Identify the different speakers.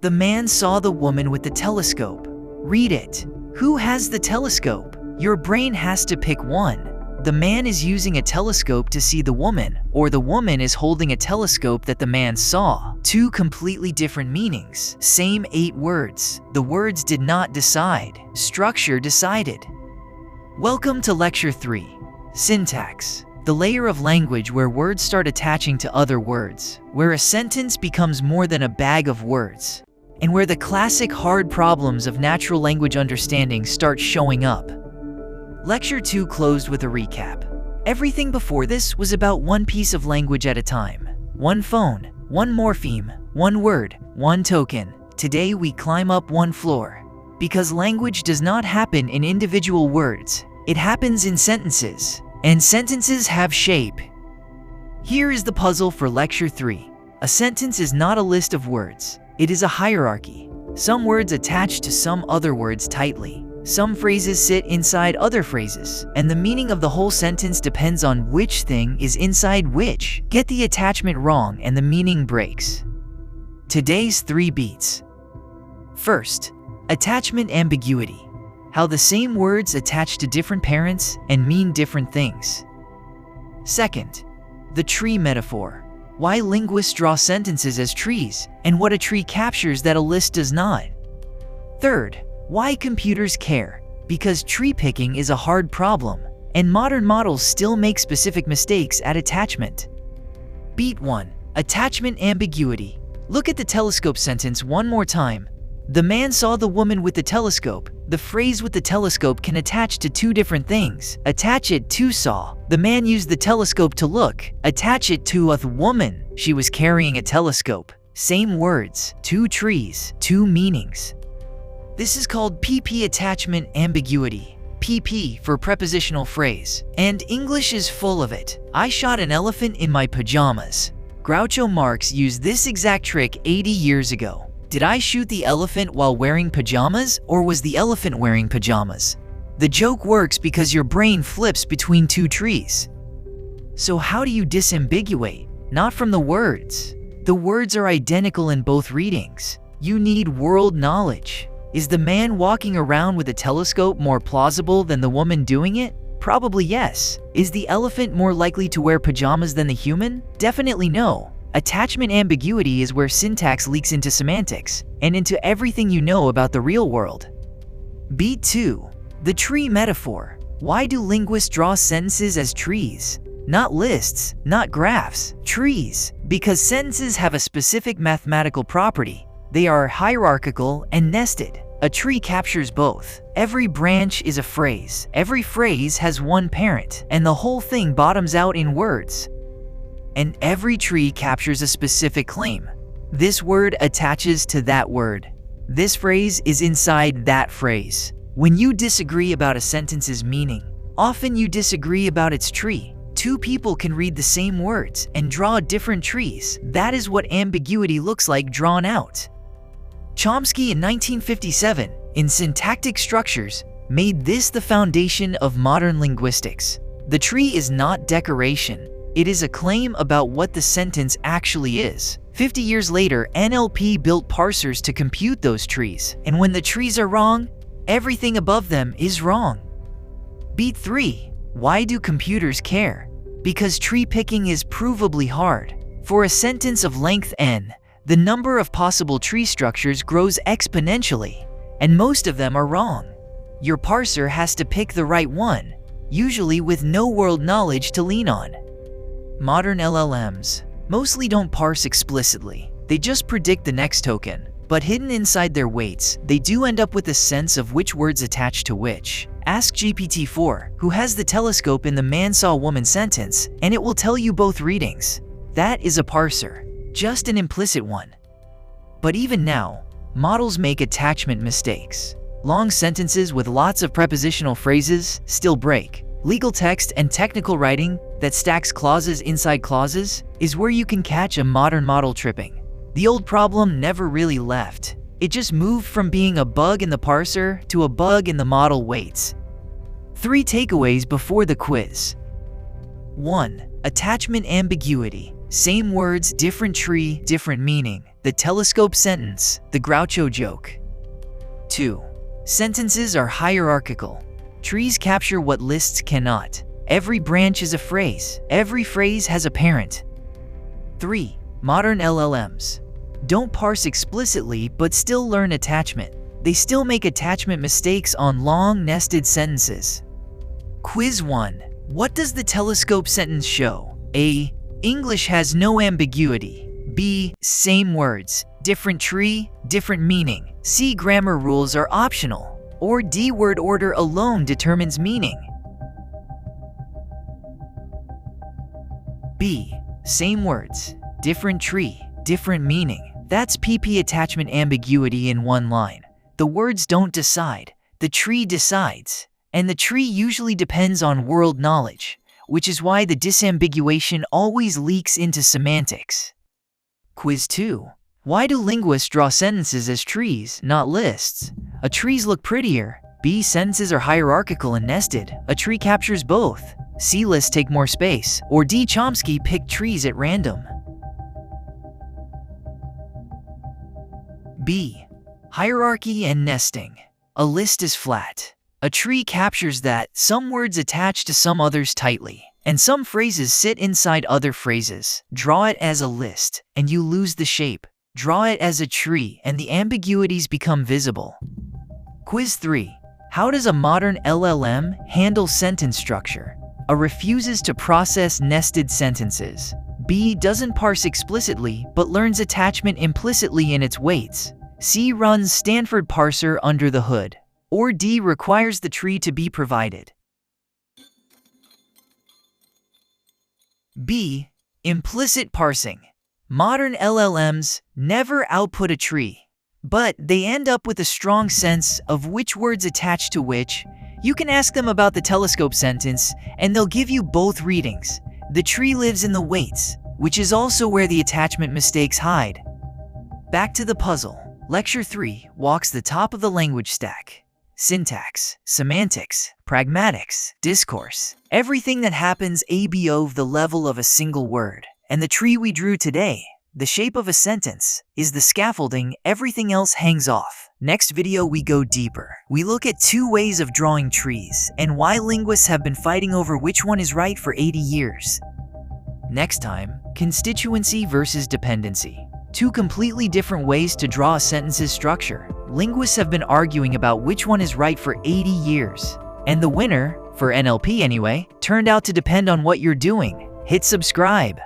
Speaker 1: The man saw the woman with the telescope. Read it. Who has the telescope? Your brain has to pick one. The man is using a telescope to see the woman, or the woman is holding a telescope that the man saw. Two completely different meanings. Same 8 words. The words did not decide. Structure decided. Welcome to Lecture 3. Syntax. The layer of language where words start attaching to other words, where a sentence becomes more than a bag of words, and where the classic hard problems of natural language understanding start showing up. Lecture 2 closed with a recap. Everything before this was about one piece of language at a time. One phone, one morpheme, one word, one token. Today we climb up one floor. Because language does not happen in individual words, it happens in sentences, and sentences have shape. Here is the puzzle for Lecture 3. A sentence is not a list of words, it is a hierarchy. Some words attach to some other words tightly. Some phrases sit inside other phrases, and the meaning of the whole sentence depends on which thing is inside which. Get the attachment wrong and the meaning breaks. Today's 3 beats. First, attachment ambiguity. How the same words attach to different parents and mean different things. Second, the tree metaphor. Why linguists draw sentences as trees, and what a tree captures that a list does not. Third, why computers care. Because tree picking is a hard problem, and modern models still make specific mistakes at attachment. Beat 1. Attachment ambiguity. Look at the telescope sentence one more time. The man saw the woman with the telescope. The phrase with the telescope can attach to 2 different things. Attach it to saw. The man used the telescope to look. Attach it to a woman. She was carrying a telescope. Same words, 2 trees, 2 meanings. This is called PP attachment ambiguity. PP for prepositional phrase. And English is full of it. I shot an elephant in my pajamas. Groucho Marx used this exact trick 80 years ago. Did I shoot the elephant while wearing pajamas, or was the elephant wearing pajamas? The joke works because your brain flips between 2 trees. So how do you disambiguate? Not from the words. The words are identical in both readings. You need world knowledge. Is the man walking around with a telescope more plausible than the woman doing it? Probably yes. Is the elephant more likely to wear pajamas than the human? Definitely no. Attachment ambiguity is where syntax leaks into semantics and into everything you know about the real world. Beat 2. The tree metaphor. Why do linguists draw sentences as trees? Not lists, not graphs, trees. Because sentences have a specific mathematical property. They are hierarchical and nested. A tree captures both. Every branch is a phrase. Every phrase has one parent, and the whole thing bottoms out in words. And every tree captures a specific claim. This word attaches to that word. This phrase is inside that phrase. When you disagree about a sentence's meaning, often you disagree about its tree. 2 people can read the same words and draw different trees. That is what ambiguity looks like drawn out. Chomsky in 1957, in Syntactic Structures, made this the foundation of modern linguistics. The tree is not decoration. It is a claim about what the sentence actually is. 50 years later, NLP built parsers to compute those trees. And when the trees are wrong, everything above them is wrong. Beat 3. Why do computers care? Because tree picking is provably hard. For a sentence of length n, the number of possible tree structures grows exponentially, and most of them are wrong. Your parser has to pick the right one, usually with no world knowledge to lean on. Modern LLMs mostly don't parse explicitly. They just predict the next token, but hidden inside their weights, they do end up with a sense of which words attach to which. Ask GPT-4, who has the telescope in the man saw woman sentence, and it will tell you both readings. That is a parser. Just an implicit one. But even now, models make attachment mistakes. Long sentences with lots of prepositional phrases still break. Legal text and technical writing that stacks clauses inside clauses is where you can catch a modern model tripping. The old problem never really left. It just moved from being a bug in the parser to a bug in the model weights. 3 takeaways before the quiz. 1. Attachment ambiguity. Same words, different tree, different meaning. The telescope sentence, the Groucho joke. 2. Sentences are hierarchical. Trees capture what lists cannot. Every branch is a phrase. Every phrase has a parent. 3. Modern LLMs don't parse explicitly but still learn attachment. They still make attachment mistakes on long, nested sentences. Quiz 1. What does the telescope sentence show? A. English has no ambiguity. B. Same words, different tree, different meaning. C. Grammar rules are optional. Or D. Word order alone determines meaning. B. Same words, different tree, different meaning. That's PP attachment ambiguity in one line. The words don't decide, the tree decides. And the tree usually depends on world knowledge, which is why the disambiguation always leaks into semantics. Quiz 2. Why do linguists draw sentences as trees, not lists? A trees look prettier. B. Sentences are hierarchical and nested. A tree captures both. C. Lists take more space. Or D. Chomsky picked trees at random. B. Hierarchy and nesting. A list is flat. A tree captures that some words attach to some others tightly, and some phrases sit inside other phrases. Draw it as a list, and you lose the shape. Draw it as a tree, and the ambiguities become visible. Quiz 3. How does a modern LLM handle sentence structure? A. Refuses to process nested sentences. B. Doesn't parse explicitly, but learns attachment implicitly in its weights. C. Runs Stanford parser under the hood. Or D. Requires the tree to be provided. B. Implicit parsing. Modern LLMs never output a tree, but they end up with a strong sense of which words attach to which. You can ask them about the telescope sentence, and they'll give you both readings. The tree lives in the weights, which is also where the attachment mistakes hide. Back to the puzzle. Lecture 3 walks the top of the language stack. Syntax, semantics, pragmatics, discourse. Everything that happens above the level of a single word. And the tree we drew today, the shape of a sentence, is the scaffolding everything else hangs off. Next video we go deeper. We look at 2 ways of drawing trees and why linguists have been fighting over which one is right for 80 years. Next time, constituency versus dependency. 2 completely different ways to draw a sentence's structure. Linguists have been arguing about which one is right for 80 years. And the winner, for NLP anyway, turned out to depend on what you're doing. Hit subscribe.